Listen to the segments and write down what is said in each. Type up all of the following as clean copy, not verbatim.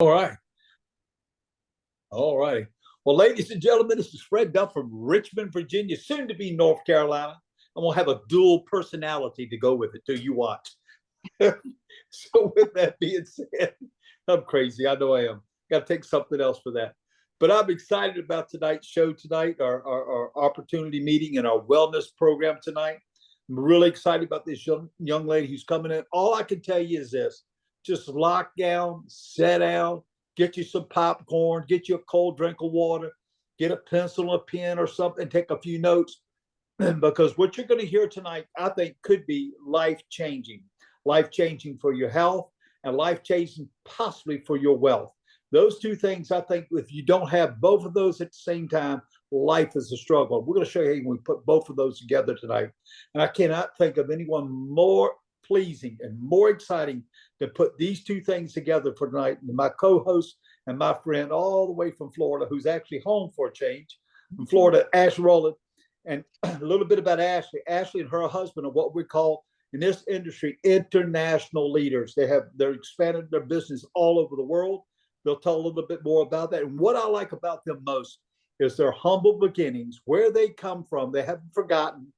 All right. All righty. Well, ladies and gentlemen, this is Fred Duff from Richmond, Virginia, soon to be North Carolina. I'm going to have a dual personality to go with it till you watch. So, with that being said, I'm crazy. I know I am. Got to take something else for that. But I'm excited about tonight's show tonight, our opportunity meeting and our wellness program tonight. I'm really excited about this young lady who's coming in. All I can tell you is this: just lock down, sit down, get you some popcorn, get you a cold drink of water, get a pencil, a pen, or something, take a few notes, because what you're going to hear tonight, I think, could be life changing for your health and life changing possibly for your wealth. Those two things, I think, if you don't have both of those at the same time, life is a struggle. We're going to show you how we put both of those together tonight. And I cannot think of anyone more pleasing and more exciting to put these two things together for tonight. And my co-host and my friend all the way from Florida, who's actually home for a change, from Florida, Ash Rowland. And a little bit about Ashley. Ashley and her husband are what we call in this industry international leaders. They're expanded their business all over the world. They'll tell a little bit more about that. And what I like about them most is their humble beginnings, where they come from. They haven't forgotten,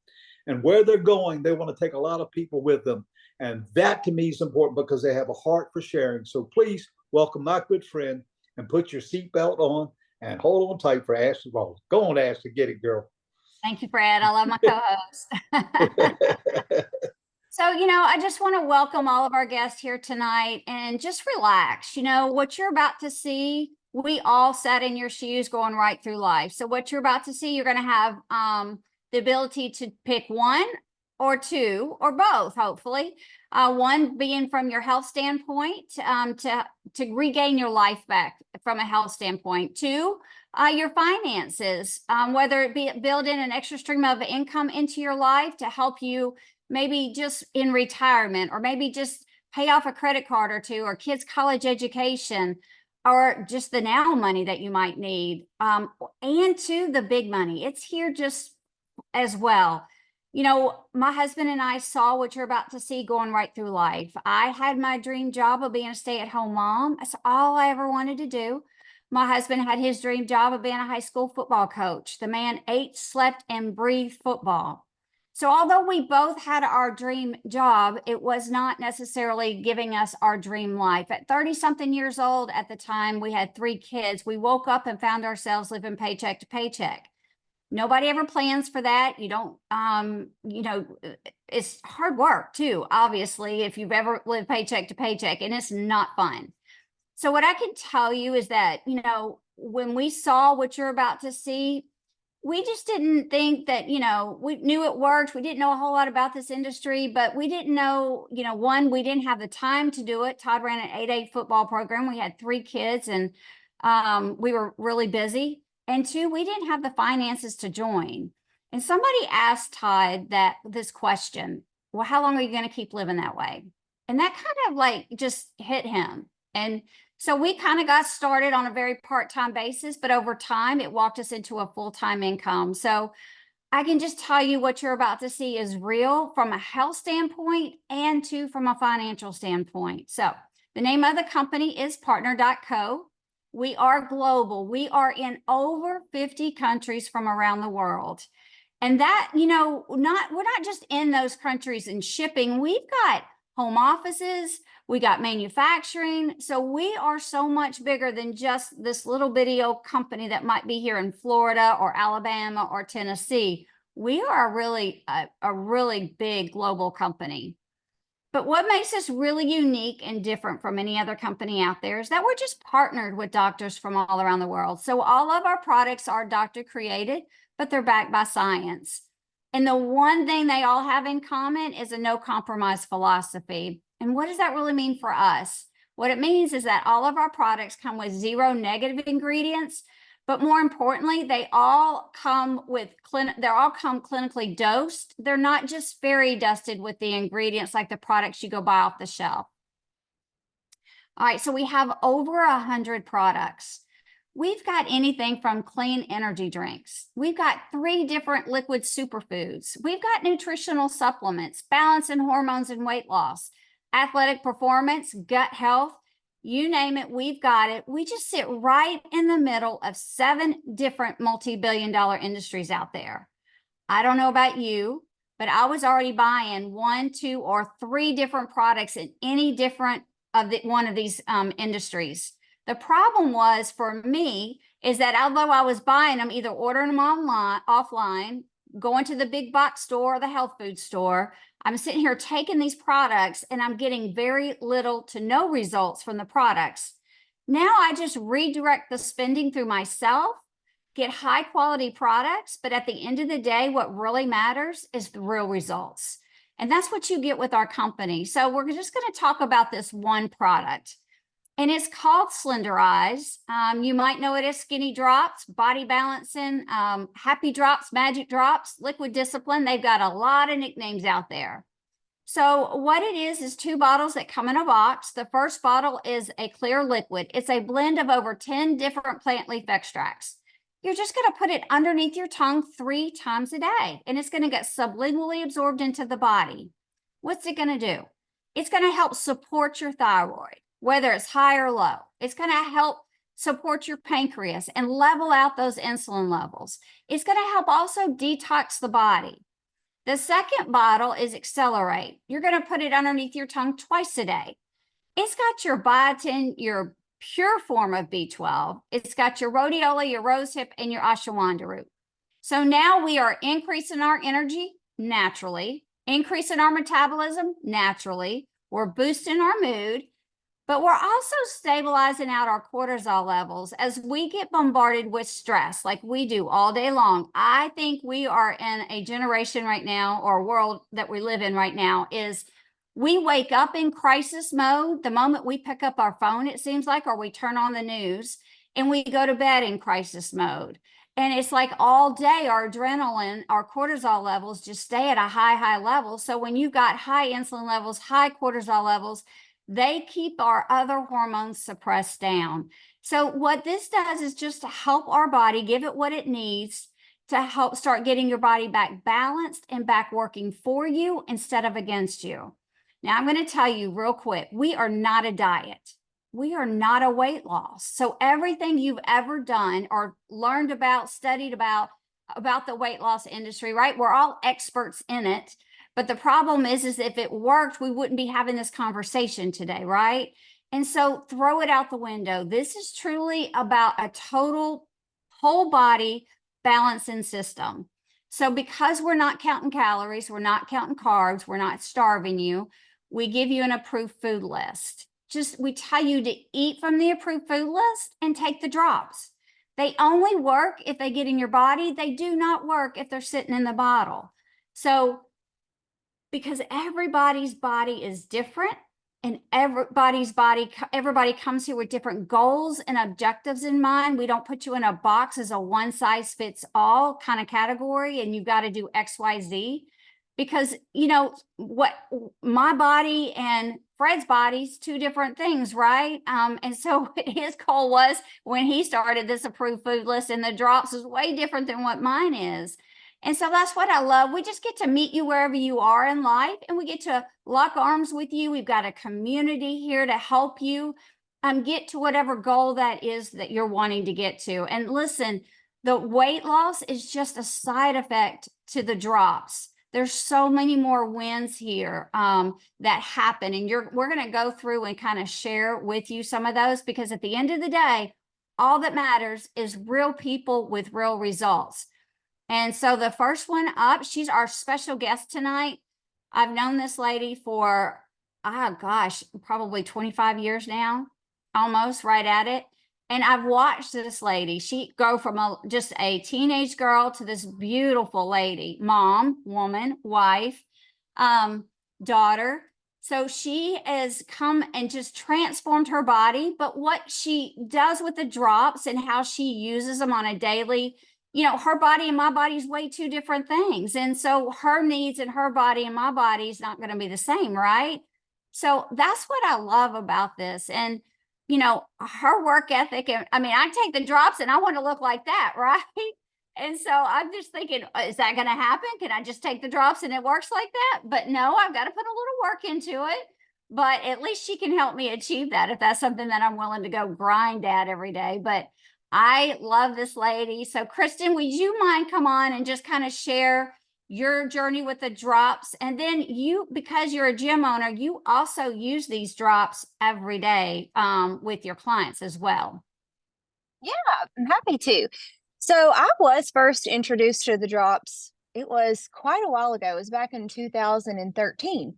and where they're going. They want to take a lot of people with them. And that to me is important because they have a heart for sharing. So please welcome my good friend and put your seatbelt on and hold on tight for Ashley Rowland. Go on, Ashley, get it, girl. Thank you, Fred. I love my co-host. So, I just want to welcome all of our guests here tonight and just relax. What you're about to see, we all sat in your shoes going right through life. So what you're about to see, you're going to have the ability to pick one or two or both, hopefully. One being from your health standpoint, to regain your life back from a health standpoint. Two, your finances, whether it be build in an extra stream of income into your life to help you maybe just in retirement, or maybe just pay off a credit card or two, or kids' college education, or just the now money that you might need, and to the big money. It's here just as well. My husband and I saw what you're about to see going right through life. I had my dream job of being a stay-at-home mom. That's all I ever wanted to do. My husband had his dream job of being a high school football coach. The man ate, slept, and breathed football. So although we both had our dream job, it was not necessarily giving us our dream life. At 30-something years old at the time, we had 3 kids. We woke up and found ourselves living paycheck to paycheck. Nobody ever plans for that. You don't, it's hard work too, obviously, if you've ever lived paycheck to paycheck, and it's not fun. So what I can tell you is that, when we saw what you're about to see, we just didn't think that, we knew it worked. We didn't know a whole lot about this industry, but we didn't know, one, we didn't have the time to do it. Todd ran an 8A football program. We had 3 kids, and we were really busy. And 2, we didn't have the finances to join. And somebody asked Todd this question: well, how long are you going to keep living that way? And that kind of just hit him. And so we kind of got started on a very part-time basis, but over time it walked us into a full-time income. So I can just tell you what you're about to see is real from a health standpoint and from a financial standpoint. So the name of the company is Partner.co. We are global. We are in over 50 countries from around the world. And that, we're not just in those countries and shipping. We've got home offices, we got manufacturing. So we are so much bigger than just this little bitty old company that might be here in Florida or Alabama or Tennessee. We are a really big global company. But what makes us really unique and different from any other company out there is that we're just partnered with doctors from all around the world. So all of our products are doctor created, but they're backed by science. And the one thing they all have in common is a no compromise philosophy. And what does that really mean for us? What it means is that all of our products come with 0 negative ingredients, but more importantly, they all come clinically dosed. They're not just fairy dusted with the ingredients like the products you go buy off the shelf. All right, so we have over 100 products. We've got anything from clean energy drinks. We've got 3 different liquid superfoods. We've got nutritional supplements, balance and hormones and weight loss, athletic performance, gut health. you name it, we've got it. We just sit right in the middle of 7 different multi-billion-dollar industries out there. I don't know about you, but I was already buying 1, 2, or 3 different products in any different of one of these industries. The problem was for me is that although I was buying them, either ordering them online, offline, going to the big box store or the health food store, I'm sitting here taking these products and I'm getting very little to no results from the products. Now I just redirect the spending through myself, get high quality products, but at the end of the day, what really matters is the real results. And that's what you get with our company. So we're just going to talk about this one product. And it's called Slenderize. You might know it as Skinny Drops, Body Balancing, Happy Drops, Magic Drops, Liquid Discipline. They've got a lot of nicknames out there. So what it is 2 bottles that come in a box. The first bottle is a clear liquid. It's a blend of over 10 different plant leaf extracts. You're just going to put it underneath your tongue 3 times a day, and it's going to get sublingually absorbed into the body. What's it going to do? It's going to help support your thyroid, whether it's high or low. It's going to help support your pancreas and level out those insulin levels. It's going to help also detox the body. The second bottle is Accelerate. You're going to put it underneath your tongue twice a day. It's got your biotin, your pure form of B12. It's got your rhodiola, your rosehip, and your ashwagandha root. So now we are increasing our energy naturally, increasing our metabolism naturally. We're boosting our mood, but we're also stabilizing out our cortisol levels as we get bombarded with stress like we do all day long. I think we are in a generation right now, or a world that we live in right now, is we wake up in crisis mode the moment we pick up our phone, it seems like, or we turn on the news, and we go to bed in crisis mode. And it's like all day our adrenaline, our cortisol levels just stay at a high level. So when you've got high insulin levels, high cortisol levels, they keep our other hormones suppressed down. So what this does is just to help our body, give it what it needs to help start getting your body back balanced and back working for you instead of against you. Now, I'm going to tell you real quick, we are not a diet. We are not a weight loss. So everything you've ever done or learned about, studied about the weight loss industry, right? We're all experts in it. But the problem is if it worked, we wouldn't be having this conversation today, right? And so throw it out the window. This is truly about a total whole body balancing system. So because we're not counting calories, we're not counting carbs, we're not starving you, we give you an approved food list. We tell you to eat from the approved food list and take the drops. They only work if they get in your body. They do not work if they're sitting in the bottle. So because everybody's body is different, and everybody comes here with different goals and objectives in mind. We don't put you in a box as a one size fits all kind of category and you've got to do X, Y, Z, because what my body and Fred's body's 2 different things, right? And so his goal was when he started this approved food list, and the drops is way different than what mine is. And so that's what I love. We just get to meet you wherever you are in life, and we get to lock arms with you. We've got a community here to help you get to whatever goal that is that you're wanting to get to. And listen, the weight loss is just a side effect to the drops. There's so many more wins here that happen. And we're going to go through and kind of share with you some of those, because at the end of the day, all that matters is real people with real results. And so the first one up, she's our special guest tonight. I've known this lady for, probably 25 years now, almost right at it. And I've watched this lady. She go from just a teenage girl to this beautiful lady, mom, woman, wife, daughter. So she has come and just transformed her body. But what she does with the drops and how she uses them on a daily, her body and my body is way 2 different things. And so her needs and her body and my body is not going to be the same, right? So that's what I love about this. And, her work ethic, and I take the drops and I want to look like that, right? And so I'm just thinking, is that going to happen? Can I just take the drops and it works like that? But no, I've got to put a little work into it. but at least she can help me achieve that if that's something that I'm willing to go grind at every day. But I love this lady. So, Kristen, would you mind come on and just kind of share your journey with the drops? And then you, because you're a gym owner, you also use these drops every day with your clients as well. Yeah, I'm happy to. So I was first introduced to the drops. It was quite a while ago. It was back in 2013.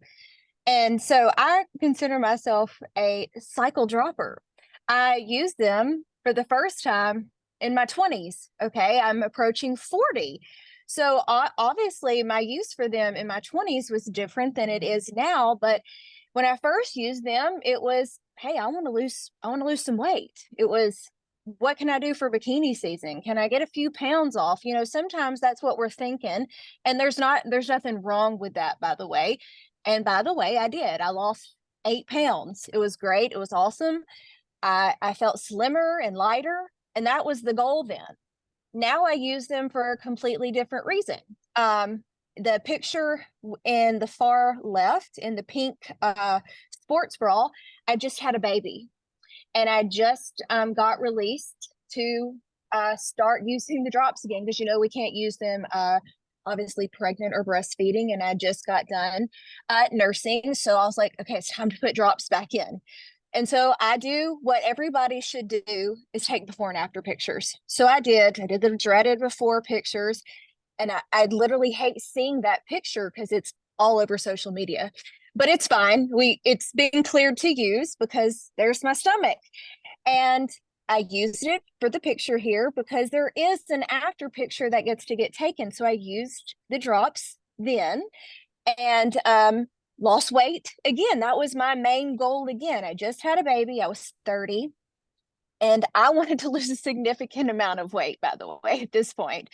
And so I consider myself a cycle dropper. I used them for the first time in my 20s. Okay, I'm approaching 40. So obviously my use for them in my 20s was different than it is now, but when I first used them, it was, hey, I want to lose some weight. It was, what can I do for bikini season? Can I get a few pounds off? You know, sometimes that's what we're thinking. And there's nothing wrong with that, by the way. And by the way, I did. I lost 8 pounds. It was great. It was awesome. I felt slimmer and lighter. And that was the goal then. Now I use them for a completely different reason. The picture in the far left in the pink sports bra, I just had a baby. And I just got released to start using the drops again, because, you know, we can't use them obviously pregnant or breastfeeding. And I just got done nursing. So I was like, okay, it's time to put drops back in. And so I do what everybody should do, is take before and after pictures. So I did the dreaded before pictures. And I literally hate seeing that picture because it's all over social media. But it's fine. It's been cleared to use because there's my stomach. And I used it for the picture here because there is an after picture that gets to get taken. So I used the drops then and lost weight. Again, that was my main goal again. I just had a baby. I was 30 and I wanted to lose a significant amount of weight, by the way, at this point,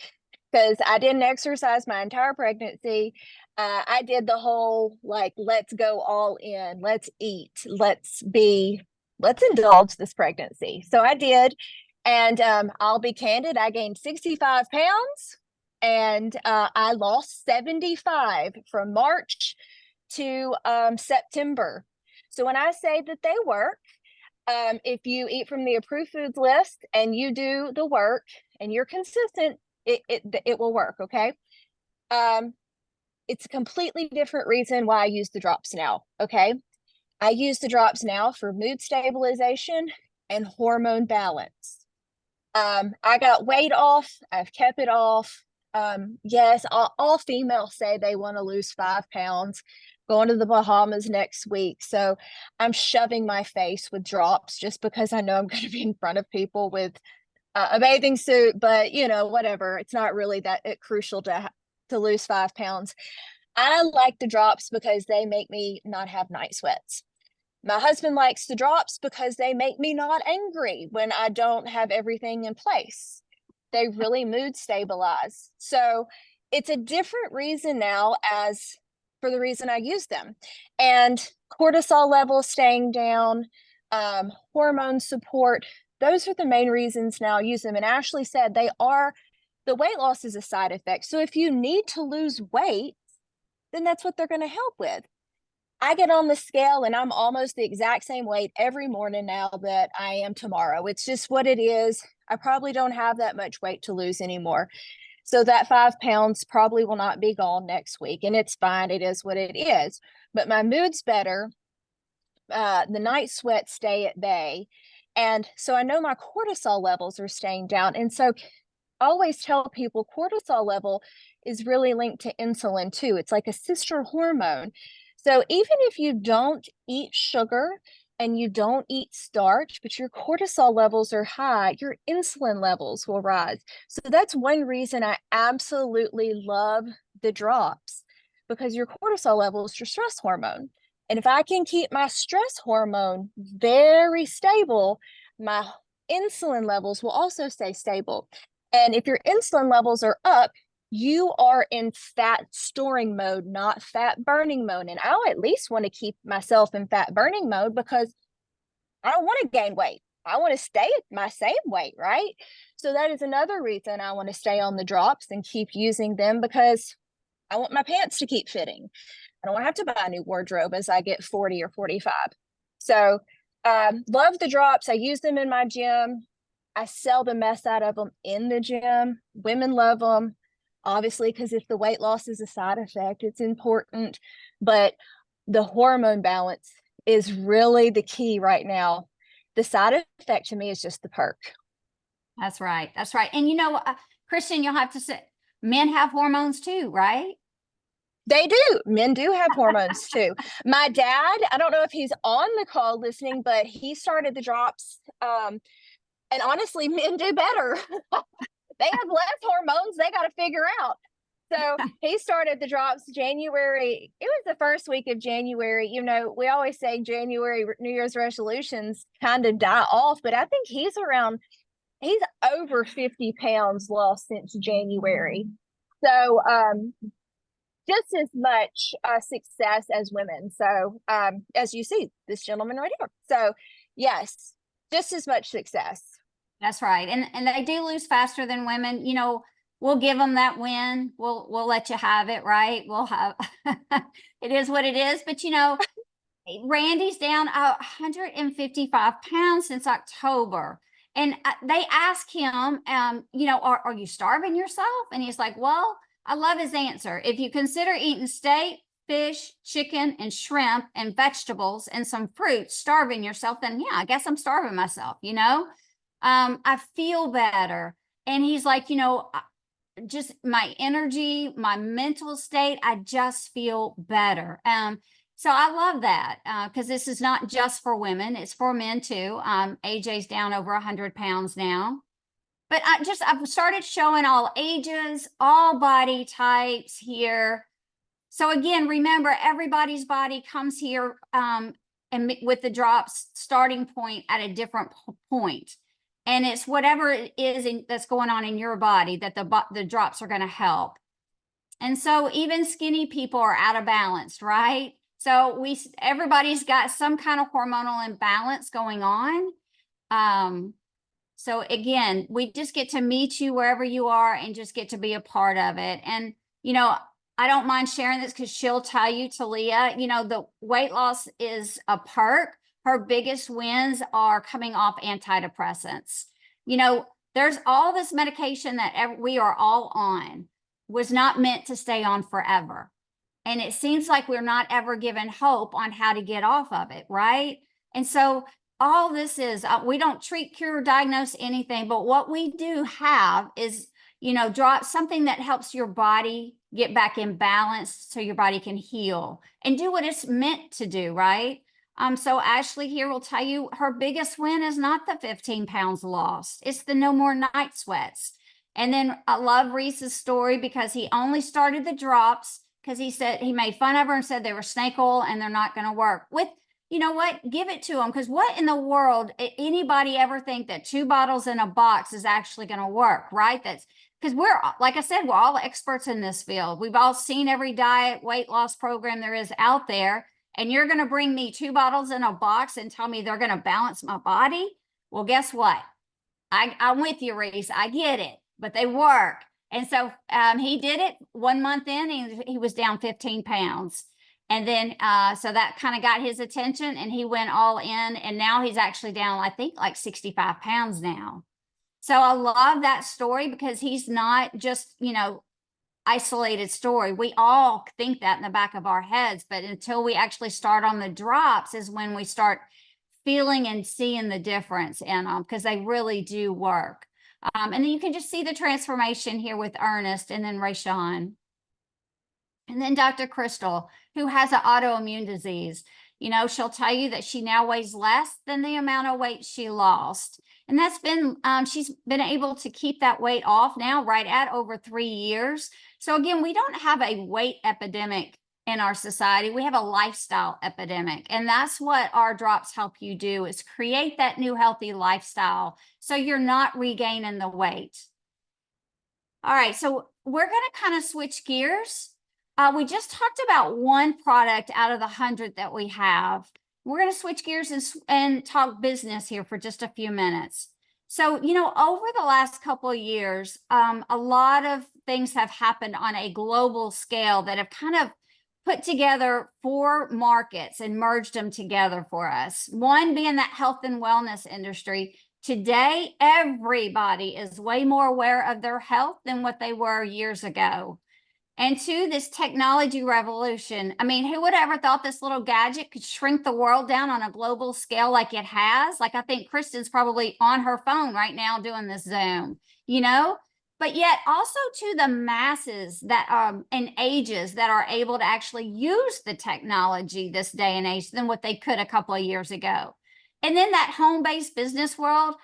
because I didn't exercise my entire pregnancy. I did the whole, like, let's go all in, let's eat, let's indulge this pregnancy. So I did. And I'll be candid, I gained 65 pounds and I lost 75 from March to September. So when I say that they work, if you eat from the approved foods list and you do the work and you're consistent, it will work. Okay. It's a completely different reason why I use the drops now. Okay. I use the drops now for mood stabilization and hormone balance. I got weight off. I've kept it off. Yes, all females say they want to lose 5 pounds. Going to the Bahamas next week. So I'm shoving my face with drops just because I know I'm going to be in front of people with a bathing suit, but you know, whatever. It's not really that crucial to lose 5 pounds. I like the drops because they make me not have night sweats. My husband likes the drops because they make me not angry when I don't have everything in place. They really mood stabilize. So it's a different reason now as for the reason I use them. And cortisol levels staying down, hormone support, those are the main reasons now I use them. And Ashley said the weight loss is a side effect. So if you need to lose weight, then that's what they're going to help with. I get on the scale and I'm almost the exact same weight every morning now that I am tomorrow. It's just what it is. I probably don't have that much weight to lose anymore. So that 5 pounds probably will not be gone next week. And it's fine. It is what it is. But my mood's better. The night sweats stay at bay. And so I know my cortisol levels are staying down. And so I always tell people cortisol level is really linked to insulin too. It's like a sister hormone. So even if you don't eat sugar and you don't eat starch, but your cortisol levels are high, your insulin levels will rise. So that's one reason I absolutely love the drops, because your cortisol level is your stress hormone. And if I can keep my stress hormone very stable, my insulin levels will also stay stable. And if your insulin levels are up, you are in fat storing mode, not fat burning mode. And I'll at least want to keep myself in fat burning mode because I don't want to gain weight. I want to stay at my same weight, right? So that is another reason I want to stay on the drops and keep using them, because I want my pants to keep fitting. I don't have to buy a new wardrobe as I get 40 or 45. So love the drops. I use them in my gym. I sell the mess out of them in the gym. Women love them, obviously, because if the weight loss is a side effect, it's important. But the hormone balance is really the key right now. The side effect to me is just the perk. That's right. That's right. And Kristen, you'll have to say, men have hormones too, right? They do. Men do have hormones too. My dad, I don't know if he's on the call listening, but he started the drops. And honestly, men do better. They have less hormones they got to figure out. So he started the drops January. It was the first week of January. We always say January New Year's resolutions kind of die off, but I think he's over 50 pounds lost since January. So just as much success as women. So as you see, this gentleman right here. So yes, just as much success. That's right. And they do lose faster than women. We'll give them that win. We'll let you have it, right? We'll have it is what it is. But Randy's down 155 pounds since October. And they ask him, are you starving yourself? And he's like, well, I love his answer. If you consider eating steak, fish, chicken, and shrimp, and vegetables, and some fruit, starving yourself, then yeah, I guess I'm starving myself, I feel better. And he's like, just my energy, my mental state, I just feel better. So I love that because this is not just for women, it's for men too. AJ's down over 100 pounds now. But I've started showing all ages, all body types here. So again, remember, everybody's body comes here and with the drops starting point at a different point. And it's whatever it is that's going on in your body that the drops are going to help. And so even skinny people are out of balance, right? So everybody's got some kind of hormonal imbalance going on. So again, we just get to meet you wherever you are and just get to be a part of it. And, I don't mind sharing this because she'll tell you, Talia, the weight loss is a perk. Her biggest wins are coming off antidepressants. There's all this medication that we are all on was not meant to stay on forever. And it seems like we're not ever given hope on how to get off of it, right? And so all this is, we don't treat, cure, diagnose anything, but what we do have is, drop something that helps your body get back in balance so your body can heal and do what it's meant to do, right? So Ashley here will tell you her biggest win is not the 15 pounds lost. It's the no more night sweats. And then I love Reese's story because he only started the drops because he said he made fun of her and said they were snake oil and they're not going to work. You know what? Give it to him, because what in the world, anybody ever think that 2 bottles in a box is actually going to work, right? That's because like I said, we're all experts in this field. We've all seen every diet weight loss program there is out there. And you're going to bring me 2 bottles in a box and tell me they're going to balance my body? Well, guess what? I'm with you, Reese. I get it, but they work. And so he did it 1 month in, and he was down 15 pounds. And then, so that kind of got his attention and he went all in, and now he's actually down, I think, like 65 pounds now. So I love that story because he's not just, isolated story. We all think that in the back of our heads, but until we actually start on the drops is when we start feeling and seeing the difference in them, because they really do work. And then you can just see the transformation here with Ernest and then Rayshawn. And then Dr. Crystal, who has an autoimmune disease. She'll tell you that she now weighs less than the amount of weight she lost. And that's been, she's been able to keep that weight off now right at over 3 years. So again, we don't have a weight epidemic in our society. We have a lifestyle epidemic. And that's what our drops help you do, is create that new healthy lifestyle so you're not regaining the weight. All right, so we're going to kind of switch gears. We just talked about one product out of the 100 that we have. We're going to switch gears and talk business here for just a few minutes. So, over the last couple of years, a lot of things have happened on a global scale that have kind of put together 4 markets and merged them together for us. One being that health and wellness industry. Today, everybody is way more aware of their health than what they were years ago. And 2, this technology revolution. I mean, who would ever thought this little gadget could shrink the world down on a global scale like it has? Like, I think Kristen's probably on her phone right now doing this Zoom, you know? But yet also to the masses that and ages that are able to actually use the technology this day and age than what they could a couple of years ago. And then that home-based business world,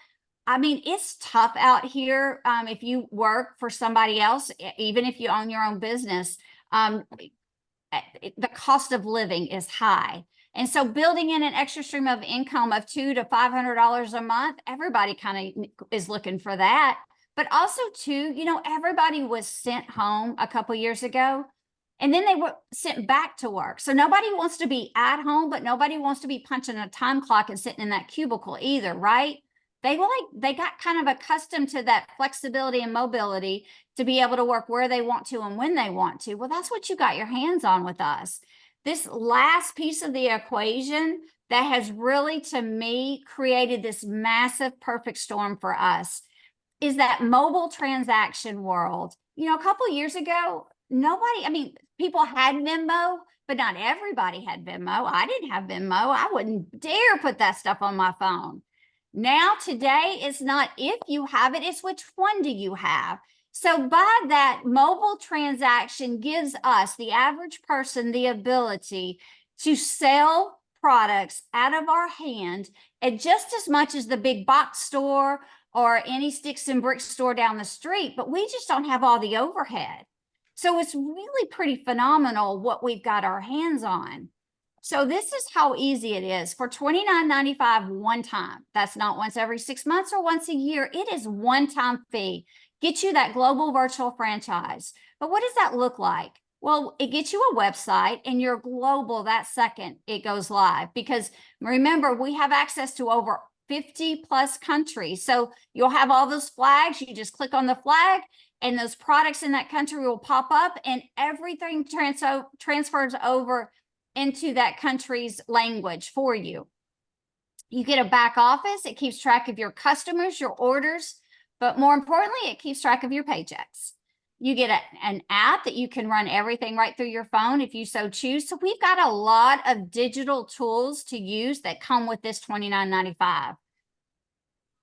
I mean, it's tough out here if you work for somebody else, even if you own your own business. The cost of living is high. And so building in an extra stream of income of $200 to $500 a month, everybody kind of is looking for that. But also too, you know, everybody was sent home a couple years ago and then they were sent back to work. So nobody wants to be at home, but nobody wants to be punching a time clock and sitting in that cubicle either, right? They got kind of accustomed to that flexibility and mobility to be able to work where they want to and when they want to. Well, that's what you got your hands on with us. This last piece of the equation that has really, to me, created this massive perfect storm for us is that mobile transaction world. You know, a couple of years ago, nobody, I mean, people had Venmo, but not everybody had Venmo. I didn't have Venmo. I wouldn't dare put that stuff on my phone. Now, today, it's not if you have it, it's which one do you have? So by that, mobile transaction gives us, the average person, the ability to sell products out of our hand at just as much as the big box store or any sticks and bricks store down the street, but we just don't have all the overhead. So it's really pretty phenomenal what we've got our hands on. So this is how easy it is for $29.95 one time. That's not once every 6 months or once a year. It is one-time fee. Get you that global virtual franchise. But what does that look like? Well, it gets you a website and you're global that second it goes live. Because remember, we have access to over 50 plus countries. So you'll have all those flags. You just click on the flag and those products in that country will pop up and everything transfers over into that country's language for you. You get a back office. It keeps track of your customers, your orders, but more importantly, it keeps track of your paychecks. You get an app that you can run everything right through your phone if you so choose. So we've got a lot of digital tools to use that come with this $29.95.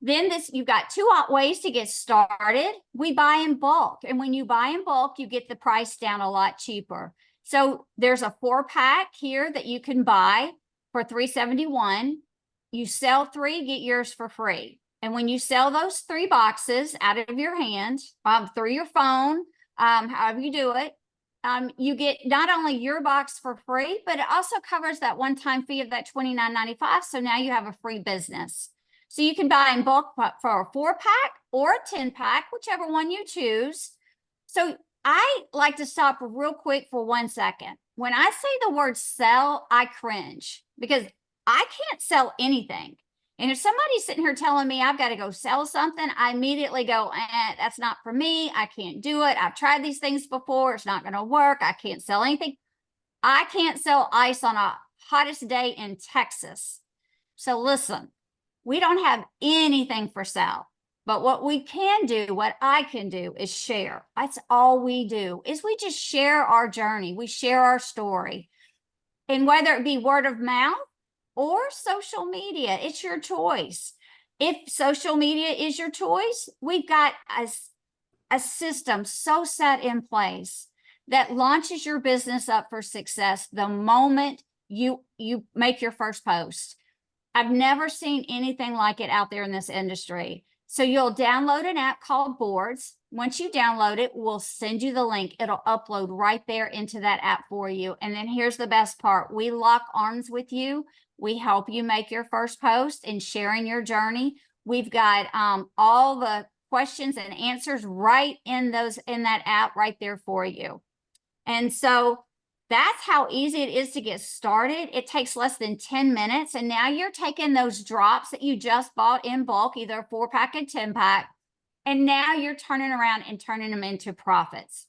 Then you've got 2 ways to get started. We buy in bulk. And when you buy in bulk, you get the price down a lot cheaper. So there's a 4-pack here that you can buy for $3.71. You sell 3, get yours for free. And when you sell those 3 boxes out of your hand, through your phone, however you do it, you get not only your box for free, but it also covers that one-time fee of that $29.95. So now you have a free business. So you can buy in bulk for a 4-pack or a 10-pack, whichever one you choose. So I like to stop real quick for 1 second. When I say the word sell, I cringe because I can't sell anything. And if somebody's sitting here telling me I've got to go sell something, I immediately go, that's not for me. I can't do it. I've tried these things before. It's not going to work. I can't sell anything. I can't sell ice on a hottest day in Texas. So listen, we don't have anything for sale. But what we can do, what I can do is share. That's all we do is we just share our journey. We share our story. And whether it be word of mouth or social media, it's your choice. If social media is your choice, we've got a system so set in place that launches your business up for success the moment you make your first post. I've never seen anything like it out there in this industry. So you'll download an app called Boards. Once you download it, we'll send you the link. It'll upload right there into that app for you. And then here's the best part. We lock arms with you. We help you make your first post and sharing your journey. We've got all the questions and answers right in that app right there for you. And so that's how easy it is to get started. It takes less than 10 minutes. And now you're taking those drops that you just bought in bulk, either a 4-pack and 10-pack, and now you're turning around and turning them into profits.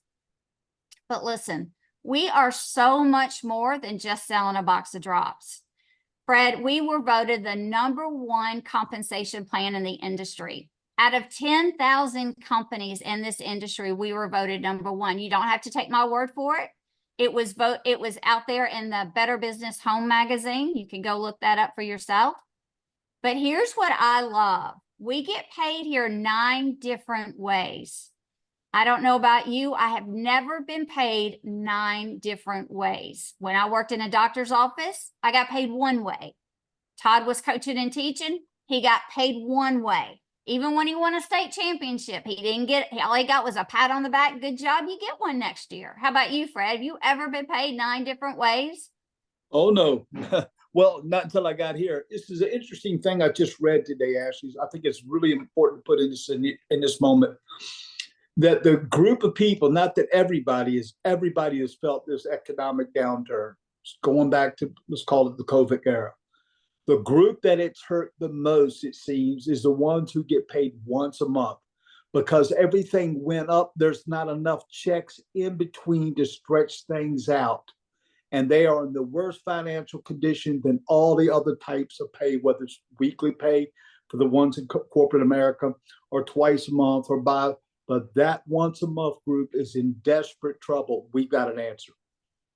But listen, We are so much more than just selling a box of drops. Fred, we were voted the #1 compensation plan in the industry. Out of 10,000 companies in this industry, we were voted #1. You don't have to take my word for it. It was out there in the Better Business Home magazine. You can go look that up for yourself. But here's what I love. We get paid here 9 different ways. I don't know about you. I have never been paid 9 different ways. When I worked in a doctor's office, I got paid one way. Todd was coaching and teaching. He got paid one way. Even when he won a state championship, he didn't get, all he got was a pat on the back. Good job. You get one next year. How about you, Fred? Have you ever been paid 9 different ways? Oh, no. Well, not until I got here. This is an interesting thing I just read today, Ashley. I think it's really important to put in this moment, that the group of people, not that everybody has felt this economic downturn, going back to, let's call it the COVID era. The group that it's hurt the most, it seems, is the ones who get paid once a month, because everything went up. There's not enough checks in between to stretch things out. And they are in the worst financial condition than all the other types of pay, whether it's weekly pay for the ones in corporate America or twice a month or but that once a month group is in desperate trouble. We've got an answer.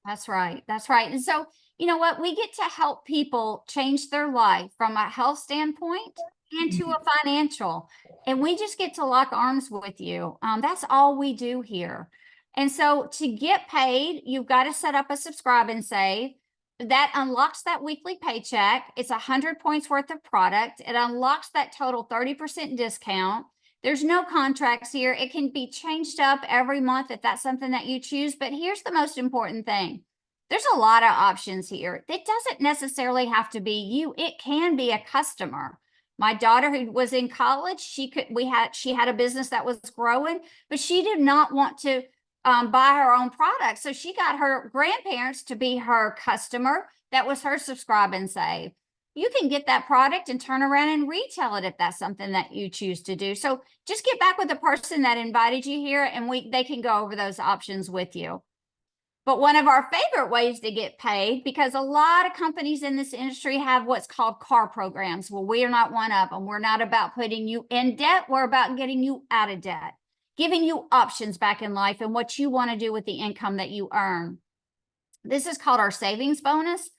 That's right. That's right. And so, you know what? We get to help people change their life from a health standpoint and to a financial. And we just get to lock arms with you. That's all we do here. And so to get paid, you've got to set up a subscribe and save. That unlocks that weekly paycheck. It's 100 points worth of product. It unlocks that total 30% discount. There's no contracts here. It can be changed up every month if that's something that you choose. But here's the most important thing. There's a lot of options here. It doesn't necessarily have to be you. It can be a customer. My daughter, who was in college, she had a business that was growing, but she did not want to buy her own product. So she got her grandparents to be her customer. That was her subscribe and save. You can get that product and turn around and retail it if that's something that you choose to do. So just get back with the person that invited you here, and they can go over those options with you. But one of our favorite ways to get paid, because a lot of companies in this industry have what's called CAR programs. Well, we are not one of them. We're not about putting you in debt. We're about getting you out of debt, giving you options back in life and what you want to do with the income that you earn. This is called our savings bonus.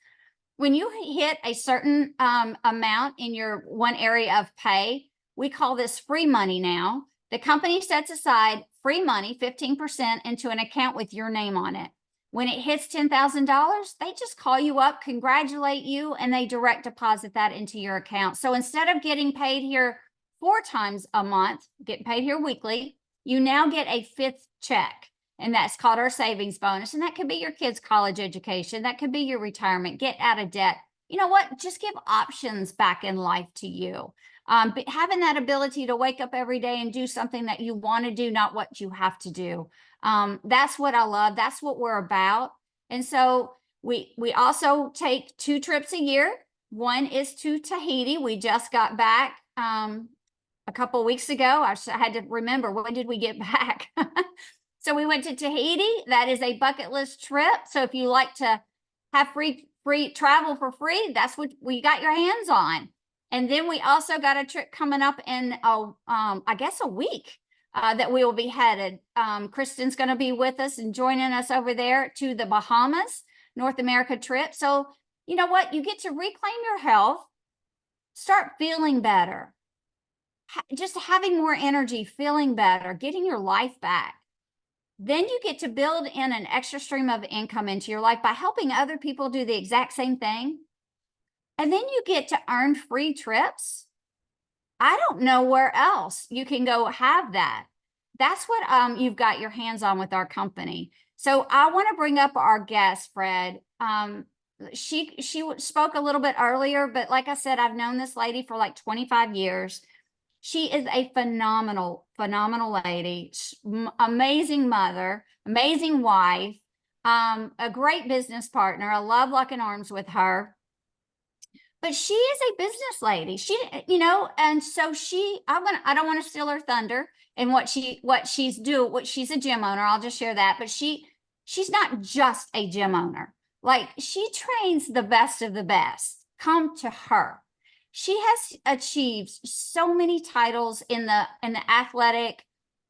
When you hit a certain amount in your one area of pay, we call this free money now. The company sets aside free money, 15%, into an account with your name on it. When it hits $10,000, they just call you up, congratulate you, and they direct deposit that into your account. So instead of getting paid here 4 times a month, getting paid here weekly, you now get a 5th check. And that's called our savings bonus. And that could be your kids' college education. That could be your retirement, get out of debt. You know what? Just give options back in life to you. But having that ability to wake up every day and do something that you want to do, not what you have to do. That's what I love. That's what we're about. And so we also take 2 trips a year. One is to Tahiti. We just got back a couple of weeks ago. I had to remember, when did we get back? So we went to Tahiti. That is a bucket list trip. So if you like to have free travel for free, that's what we got your hands on. And then we also got a trip coming up in, I guess, a week that we will be headed. Kristen's going to be with us and joining us over there to the Bahamas, North America trip. So you know what? You get to reclaim your health, start feeling better, just having more energy, feeling better, getting your life back. Then you get to build in an extra stream of income into your life by helping other people do the exact same thing. And then you get to earn free trips. I don't know where else you can go have that. That's what you've got your hands on with our company. So I want to bring up our guest, Fred. She spoke a little bit earlier, but like I said, I've known this lady for like 25 years. She is a phenomenal lady, amazing mother, amazing wife, a great business partner. I love locking arms with her. But she is a business lady. She, and so I don't want to steal her thunder and what she's a gym owner. I'll just share that. But she she's not just a gym owner. Like, she trains the best of the best. Come to her. She has achieved so many titles in the athletic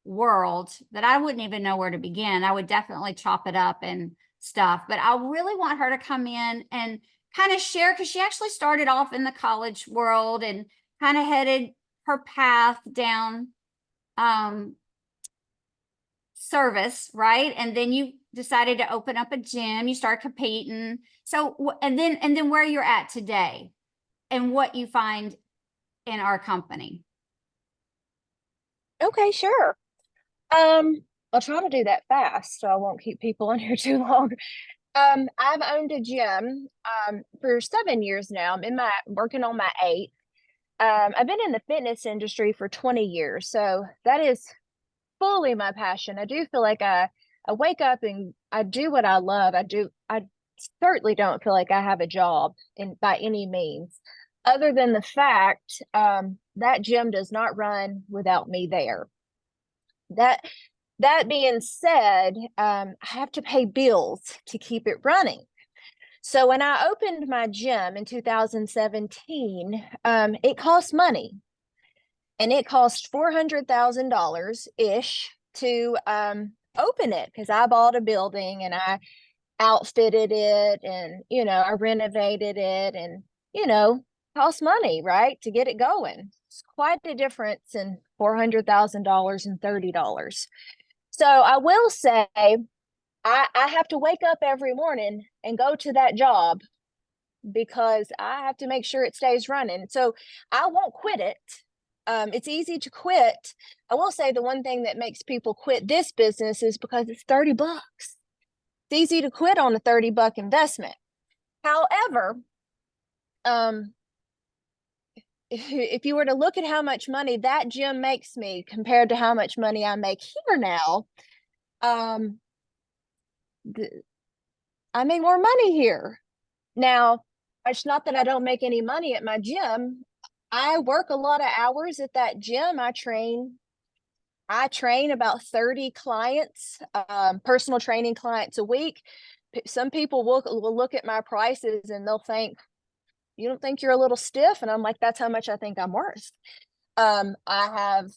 world that I wouldn't even know where to begin. I would definitely chop it up and stuff, but I really want her to come in and kind of share, because she actually started off in the college world and kind of headed her path down service, right? And then you decided to open up a gym, you start competing. So, and then where you're at today and what you find in our company. Okay, sure. I'll try to do that fast so I won't keep people on here too long. I've owned a gym for 7 years now. I'm working on my 8th. I've been in the fitness industry for 20 years, so that is fully my passion. I do feel like I wake up and I do what I love. I certainly don't feel like I have a job by any means, other than the fact that gym does not run without me there. That being said, I have to pay bills to keep it running. So when I opened my gym in 2017, it cost money. And it cost $400,000 ish to open it, because I bought a building and I outfitted it, and I renovated it, and cost money, right, to get it going. It's quite a difference in $400,000 and $30. So I will say I have to wake up every morning and go to that job because I have to make sure it stays running. So I won't quit it. It's easy to quit. I will say the one thing that makes people quit this business is because it's $30. It's easy to quit on a $30 investment. However, if you were to look at how much money that gym makes me compared to how much money I make here now, I make more money here. Now, it's not that I don't make any money at my gym. I work a lot of hours at that gym. I train about 30 clients, personal training clients a week. Some people will look at my prices and they'll think, you don't think you're a little stiff? And I'm like, that's how much I think I'm worth. I have a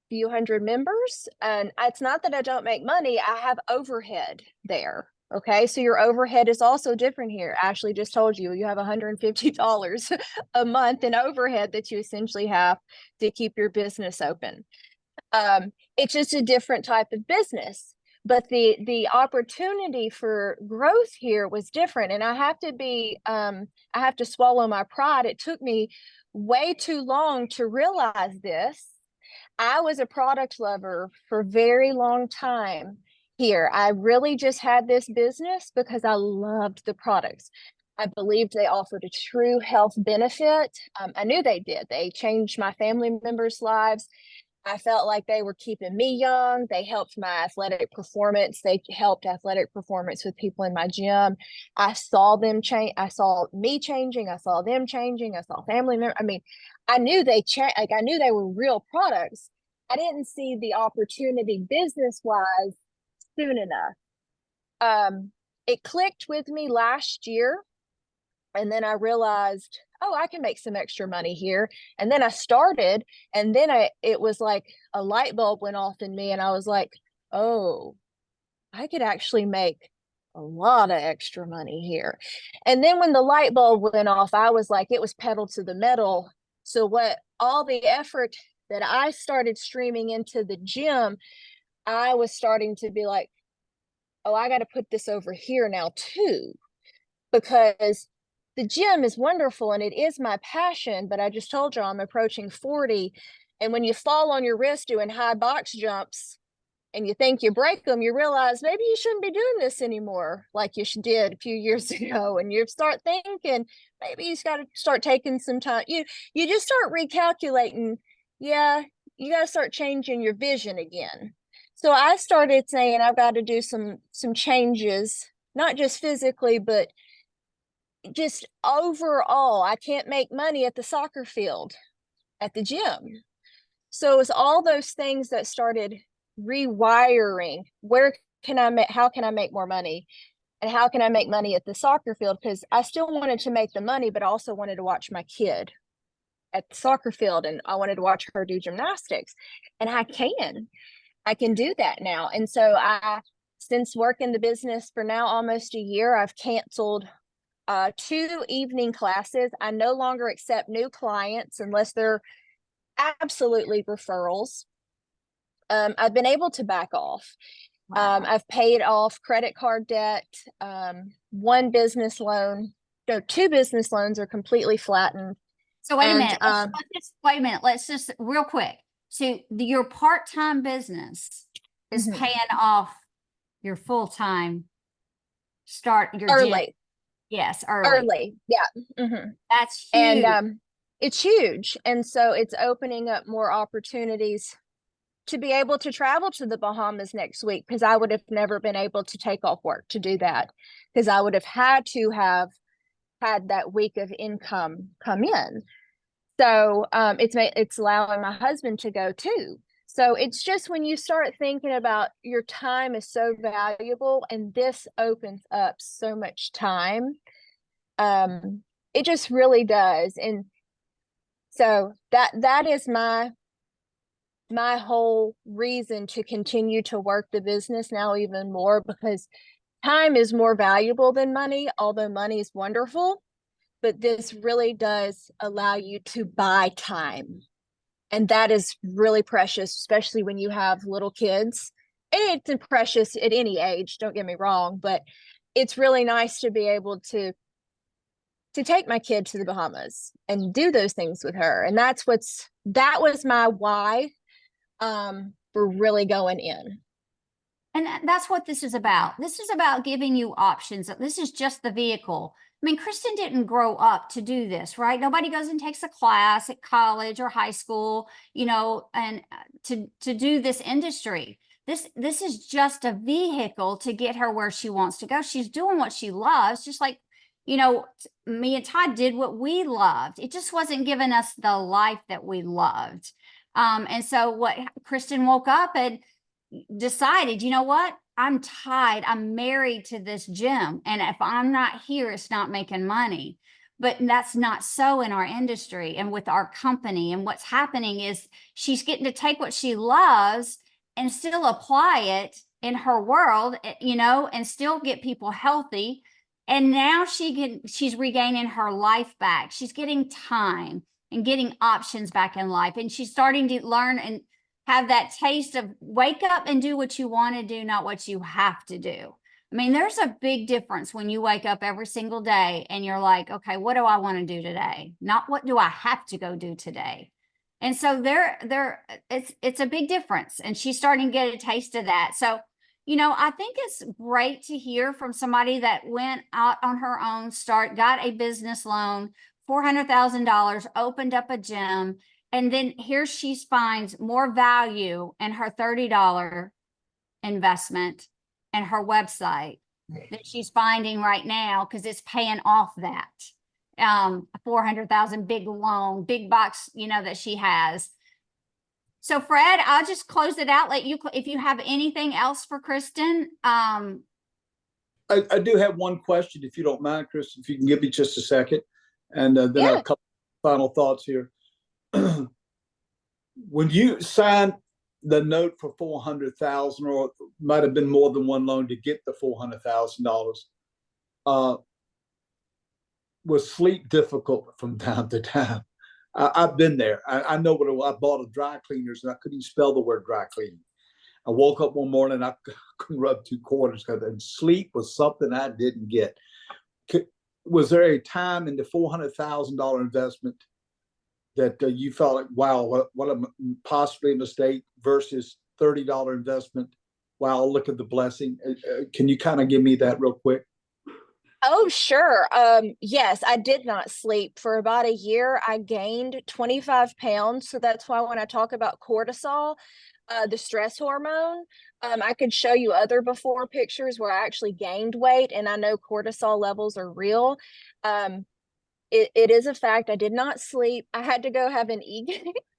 few hundred members, and it's not that I don't make money. I have overhead there. Okay, so your overhead is also different here. Ashley just told you you have $150 a month in overhead that you essentially have to keep your business open. It's just a different type of business, but the opportunity for growth here was different. And I have to swallow my pride. It took me way too long to realize this. I was a product lover for a very long time here. I really just had this business because I loved the products. I believed they offered a true health benefit. I knew they did. They changed my family members' lives. I felt like they were keeping me young. They helped my athletic performance. They helped athletic performance with people in my gym. I saw them change. I saw me changing. I saw them changing. I saw family members. I mean, I knew they changed. Like, I knew they were real products. I didn't see the opportunity business-wise soon enough. It clicked with me last year. And then I realized, oh, I can make some extra money here. And then I started, and then it was like a light bulb went off in me, and I was like, oh, I could actually make a lot of extra money here. And then when the light bulb went off, I was like, it was pedal to the metal. So all the effort that I started streaming into the gym, I was starting to be like, oh, I got to put this over here now too, because the gym is wonderful and it is my passion, but I just told you I'm approaching 40. And when you fall on your wrist doing high box jumps and you think you break them, you realize maybe you shouldn't be doing this anymore like you did a few years ago. And you start thinking, maybe you just got to start taking some time. You just start recalculating. Yeah, you got to start changing your vision again. So I started saying I've got to do some changes, not just physically, but just overall. I can't make money at the soccer field, at the gym. So it's all those things that started rewiring. Where how can I make more money? And how can I make money at the soccer field? Because I still wanted to make the money, but I also wanted to watch my kid at the soccer field, and I wanted to watch her do gymnastics. And I can do that now. And so since working the business for now almost a year, I've canceled 2 evening classes. I no longer accept new clients unless they're absolutely referrals. I've been able to back off. Wow. I've paid off credit card debt. 1 business loan, no, 2 business loans are completely flattened. So wait a And, minute. Let's just wait a minute. Let's just real quick. So your part-time business is Mhm. paying off your full-time your gym. Early, Yes, early. yeah. hmm That's And huge. it's huge. And so it's opening up more opportunities to be able to travel to the Bahamas next week, because I would have never been able to take off work to do that, because I would have had to have had that week of income come in. So it's allowing my husband to go too. So it's just when you start thinking about your time is so valuable, and this opens up so much time. It just really does. And so that is my whole reason to continue to work the business now even more, because time is more valuable than money, although money is wonderful. But this really does allow you to buy time. And that is really precious, especially when you have little kids. And it's precious at any age, don't get me wrong, but it's really nice to be able to take my kid to the Bahamas and do those things with her. And that was my why for really going in. And that's what this is about. This is about giving you options. This is just the vehicle. I mean, Kristen didn't grow up to do this, right? Nobody goes and takes a class at college or high school, and to do this industry. This is just a vehicle to get her where she wants to go. She's doing what she loves, just like, me and Todd did what we loved. It just wasn't giving us the life that we loved. And so what Kristen woke up and decided, you know what? I'm tied. I'm married to this gym. And if I'm not here, it's not making money. But that's not so in our industry and with our company. And what's happening is she's getting to take what she loves and still apply it in her world, and still get people healthy. And now she's regaining her life back. She's getting time and getting options back in life. And she's starting to learn and have that taste of wake up and do what you want to do, not what you have to do. I mean, there's a big difference when you wake up every single day and you're like, okay, what do I want to do today? Not what do I have to go do today? And so it's a big difference. And she's starting to get a taste of that. So, I think it's great to hear from somebody that went out on her own, got a business loan, $400,000, opened up a gym. And then here she finds more value in her $30 investment and her website that she's finding right now, because it's paying off that 400,000 big loan, big box, that she has. So Fred, I'll just close it out. Let you, if you have anything else for Kristen. I do have one question, if you don't mind, Kristen, if you can give me just a second. And then Yeah. a couple final thoughts here. When you signed the note for $400,000, or might have been more than one loan to get the $400,000, was sleep difficult from time to time? I've been there. I know what I bought a dry cleaners, and I couldn't even spell the word dry cleaning. I woke up one morning, I couldn't rub 2 quarters, and sleep was something I didn't get. Was there a time in the $400,000 investment that you felt like, wow, what a possibly a mistake, versus $30 investment? Wow, look at the blessing. Can you kind of give me that real quick? Oh, sure. Yes, I did not sleep for about a year. I gained 25 pounds. So that's why when I talk about cortisol, the stress hormone, I could show you other before pictures where I actually gained weight, and I know cortisol levels are real. It is a fact. I did not sleep. I had to go have an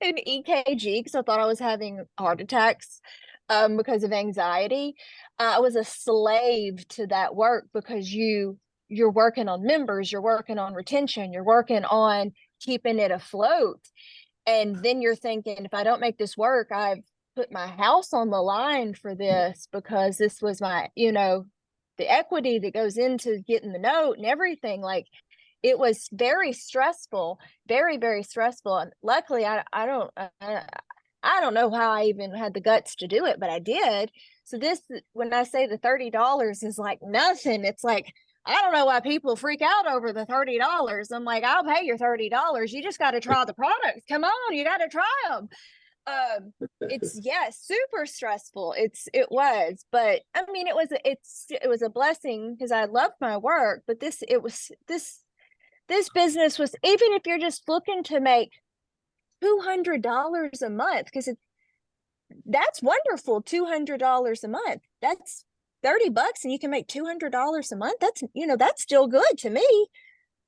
EKG because I thought I was having heart attacks. because of anxiety. I was a slave to that work because you're working on members, you're working on retention, you're working on keeping it afloat. And then you're thinking, if I don't make this work, I've put my house on the line for this, because this was my, the equity that goes into getting the note and everything. Like, it was very stressful, very, very stressful. And luckily, I don't know how I even had the guts to do it, but I did. So this, when I say the $30 is like nothing, it's like, I don't know why people freak out over the $30. I'm like, I'll pay your $30. You just got to try the products. Come on, you got to try them. It's super stressful. It was, but I mean, it was a blessing because I loved my work. But this business was, even if you're just looking to make $200 a month, because that's wonderful. $200 a month. That's $30 and you can make $200 a month. That's still good to me.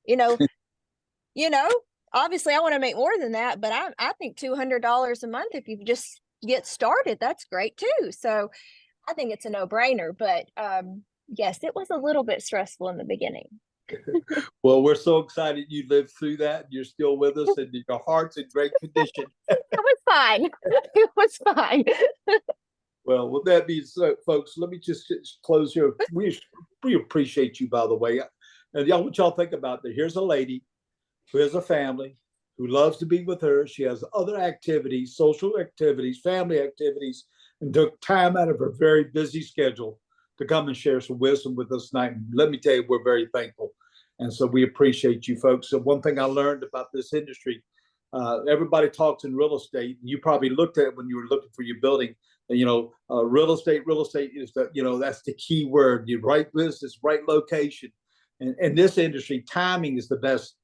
You know, obviously I want to make more than that, but I think $200 a month, if you just get started, that's great too. So I think it's a no-brainer, but yes, it was a little bit stressful in the beginning. Well, we're so excited you lived through that. You're still with us and your heart's in great condition. It was fine. It was fine. Well, with that being said, folks, let me just close here. We appreciate you, by the way. And y'all, what y'all think about that? Here's a lady who has a family, who loves to be with her. She has other activities, social activities, family activities, and took time out of her very busy schedule to come and share some wisdom with us tonight. And let me tell you, we're very thankful. And so we appreciate you folks. So one thing I learned about this industry, everybody talks in real estate. You probably looked at it when you were looking for your building. Real estate is that's the key word. The right business, right location. And in this industry, timing is the best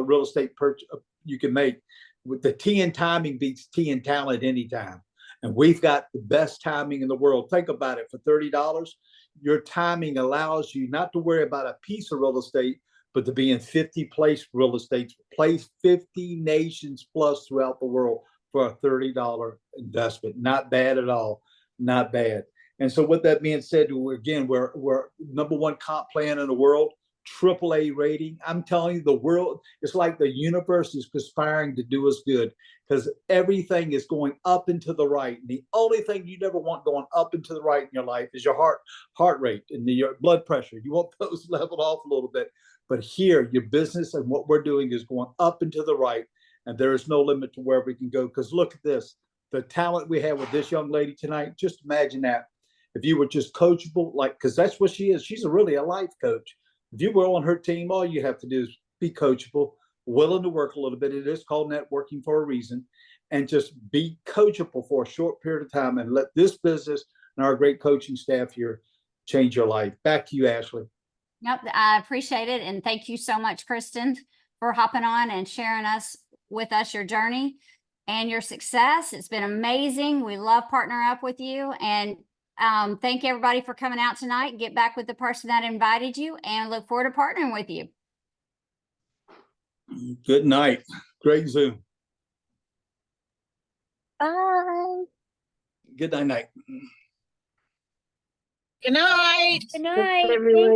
real estate purchase you can make. With the T in timing beats T in talent anytime. And we've got the best timing in the world. Think about it. For $30, your timing allows you not to worry about a piece of real estate, but to be in 50 place real estate, place 50 nations plus throughout the world for a $30 investment. Not bad at all. Not bad. And so with that being said, we're number one comp plan in the world, AAA rating. I'm telling you, the world, it's like the universe is conspiring to do us good, because everything is going up and to the right. And the only thing you never want going up and to the right in your life is your heart rate and your blood pressure. You want those leveled off a little bit. But here, your business and what we're doing is going up and to the right. And there is no limit to where we can go. Because look at this, the talent we have with this young lady tonight. Just imagine that. If you were just coachable, because that's what she is. She's really a life coach. If you were on her team, all you have to do is be coachable, willing to work a little bit. It is called networking for a reason. And just be coachable for a short period of time and let this business and our great coaching staff here change your life. Back to you, Ashley. Yep, I appreciate it. And thank you so much, Kristen, for hopping on and sharing with us your journey and your success. It's been amazing. We love partnering up with you. And thank everybody for coming out tonight. Get back with the person that invited you and look forward to partnering with you. Good night. Great Zoom. Bye. Good night. Good night. Good night. Everyone.